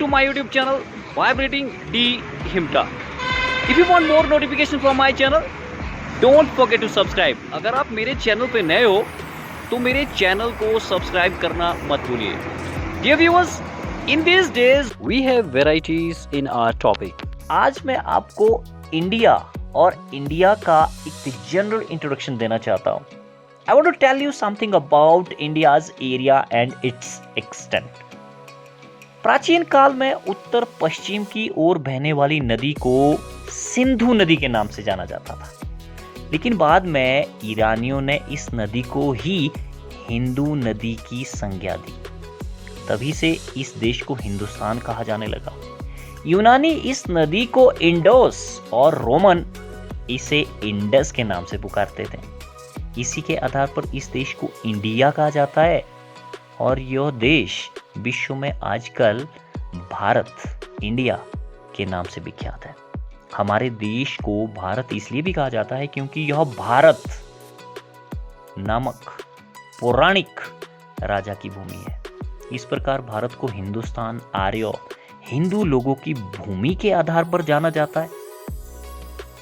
to my YouTube channel Vibrating D Himta. If you want more notification from my channel, don't forget to subscribe. अगर आप मेरे channel पे नए हो तो मेरे चैनल को सब्सक्राइब करना मत भूलिए. Dear viewers, in these days we have varieties in our topic. आज मैं आपको इंडिया और इंडिया का एक जनरल इंट्रोडक्शन देना चाहता हूँ. I want to tell you something about India's area and its extent. प्राचीन काल में उत्तर पश्चिम की ओर बहने वाली नदी को सिंधु नदी के नाम से जाना जाता था, लेकिन बाद में ईरानियों ने इस नदी को ही हिंदू नदी की संज्ञा दी. तभी से इस देश को हिंदुस्तान कहा जाने लगा. यूनानी इस नदी को इंडोस और रोमन इसे इंडस के नाम से पुकारते थे. इसी के आधार पर इस देश को इंडिया कहा जाता है और यह देश विश्व में आजकल भारत, इंडिया के नाम से विख्यात है. हमारे देश को भारत इसलिए भी कहा जाता है क्योंकि यह भारत नामक पौराणिक राजा की भूमि है. इस प्रकार भारत को हिंदुस्तान, आर्य, हिंदू लोगों की भूमि के आधार पर जाना जाता है.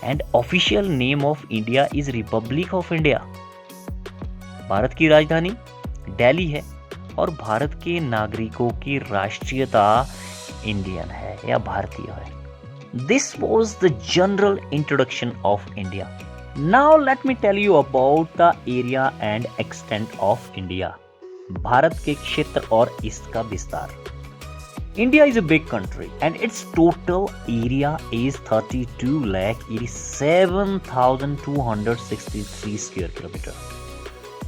And official name of India is Republic of India. Bharat की राजधानी दिल्ली है और भारत के नागरिकों की राष्ट्रीयता इंडियन है या भारतीय है. This was the general introduction of India. Now let me tell you about the area and extent of India. Bharat के क्षेत्र और इसका विस्तार. India is a big country and its total area is 32,87,263 square kilometer.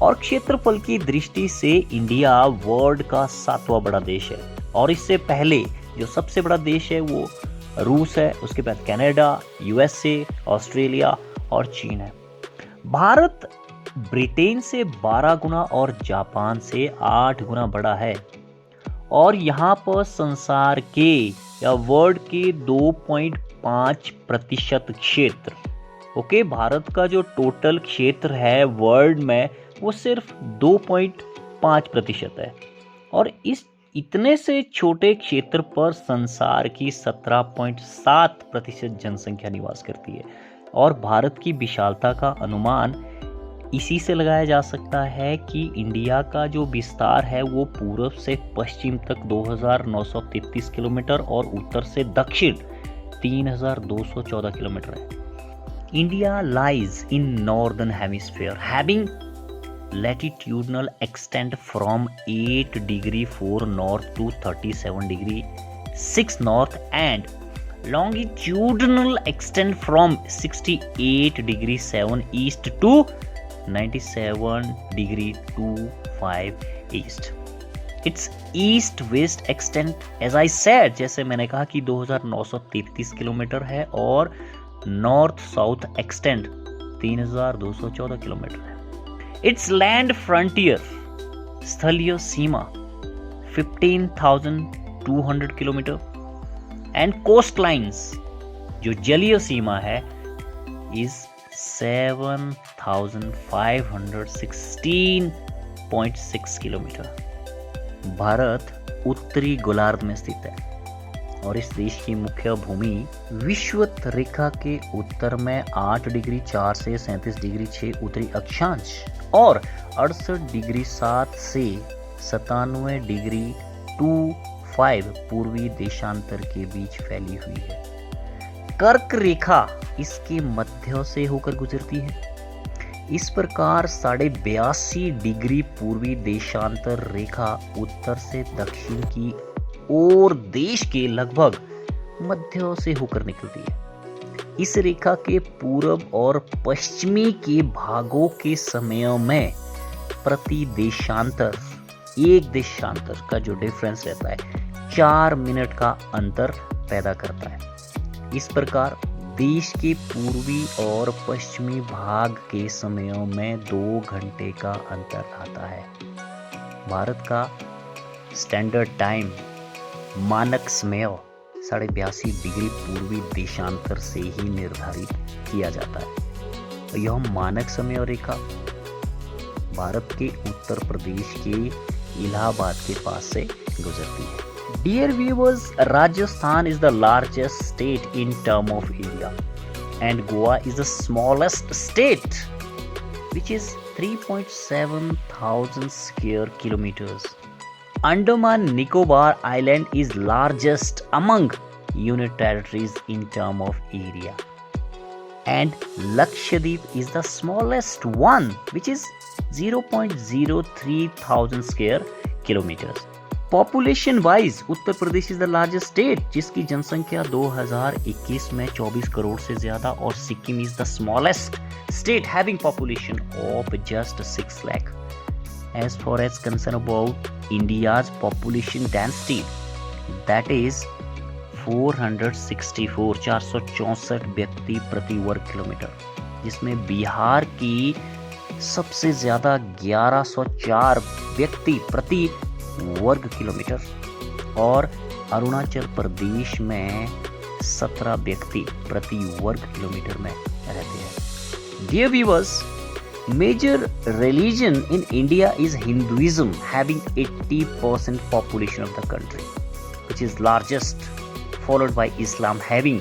और क्षेत्रफल की दृष्टि से इंडिया वर्ल्ड का 7वां बड़ा देश है. और इससे पहले जो सबसे बड़ा देश है वो रूस है, उसके बाद कनाडा, यूएसए, ऑस्ट्रेलिया और चीन है. भारत ब्रिटेन से 12 गुना और जापान से 8 गुना बड़ा है. और यहाँ पर संसार के या वर्ल्ड के 2.5% क्षेत्र, ओके, भारत का जो टोटल क्षेत्र है वर्ल्ड में वो सिर्फ 2.5% है. और इस इतने से छोटे क्षेत्र पर संसार की 17.7% जनसंख्या निवास करती है. और भारत की विशालता का अनुमान इसी से लगाया जा सकता है कि इंडिया का जो विस्तार है वो पूर्व से पश्चिम तक 2,933 किलोमीटर और उत्तर से दक्षिण 3,214 किलोमीटर है. India lies in northern hemisphere having latitudinal extent from 8 degree 4 north to 37 degree 6 north and longitudinal extent from 68 degree 7 east to 97 degree 25 east. Its east-west extent, as I said, जैसे मैंने कहा कि 2,933 kilometre है और north-south extent 3,214 kilometre है. Its land frontier, स्थलीय सीमा 15,200 kilometre and coastlines, जो जलीय सीमा है, is 7,516.6 किलोमीटर. भारत उत्तरी गोलार्ध में स्थित है और इस देश की मुख्य भूमि विषुवत रेखा के उत्तर में 8 डिग्री 4 से 37 डिग्री 6 उत्तरी अक्षांश और 68 डिग्री 7 से 97 डिग्री 25 पूर्वी देशांतर के बीच फैली हुई है. कर्क रेखा इसके मध्य से होकर गुजरती है. इस प्रकार 82.5 डिग्री पूर्वी देशांतर रेखा उत्तर से दक्षिण की ओर देश के लगभग मध्य से होकर निकलती है. इस रेखा के पूर्व और पश्चिमी के भागों के समयों में प्रति देशांतर एक देशांतर का जो डिफरेंस रहता है 4 मिनट का अंतर पैदा करता है. इस प्रकार देश के पूर्वी और पश्चिमी भाग के समयों में 2 घंटे का अंतर आता है. भारत का स्टैंडर्ड टाइम मानक समय 82.5 डिग्री पूर्वी देशांतर से ही निर्धारित किया जाता है. यह मानक समय रेखा भारत के उत्तर प्रदेश के इलाहाबाद के पास से गुजरती है. Dear viewers, Rajasthan is the largest state in term of area, and Goa is the smallest state, which is 3.7 thousand square kilometers. Andaman Nicobar Island is largest among Union territories in term of area, and Lakshadweep is the smallest one, which is 0.03 thousand square kilometers. Population wise Uttar Pradesh is the largest state, जिसकी जनसंख्या 2021 में 24 करोड़ से ज्यादा, और Sikkim is the smallest state having population of just 6 lakh. As far as concern about India's population density, that is 464 व्यक्ति प्रति वर्ग kilometre, जिसमें बिहार की सबसे ज्यादा 1104 व्यक्ति प्रति वर्ग किलोमीटर, और अरुणाचल प्रदेश में 17 व्यक्ति प्रति वर्ग किलोमीटर में रहते हैं. Dear viewers, major religion in India is Hinduism, having 80% population of the country, which is largest, followed by Islam having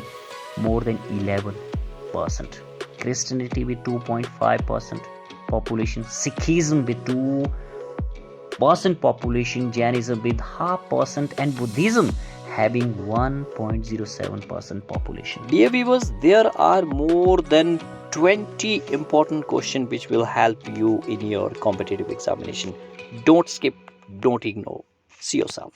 more than 11%, Christianity with 2.5% population, Sikhism with 2% population, Jainism with 0.5%, and Buddhism having 1.07% population. Dear viewers, there are more than 20 important questions which will help you in your competitive examination. Don't skip, don't ignore. See yourself.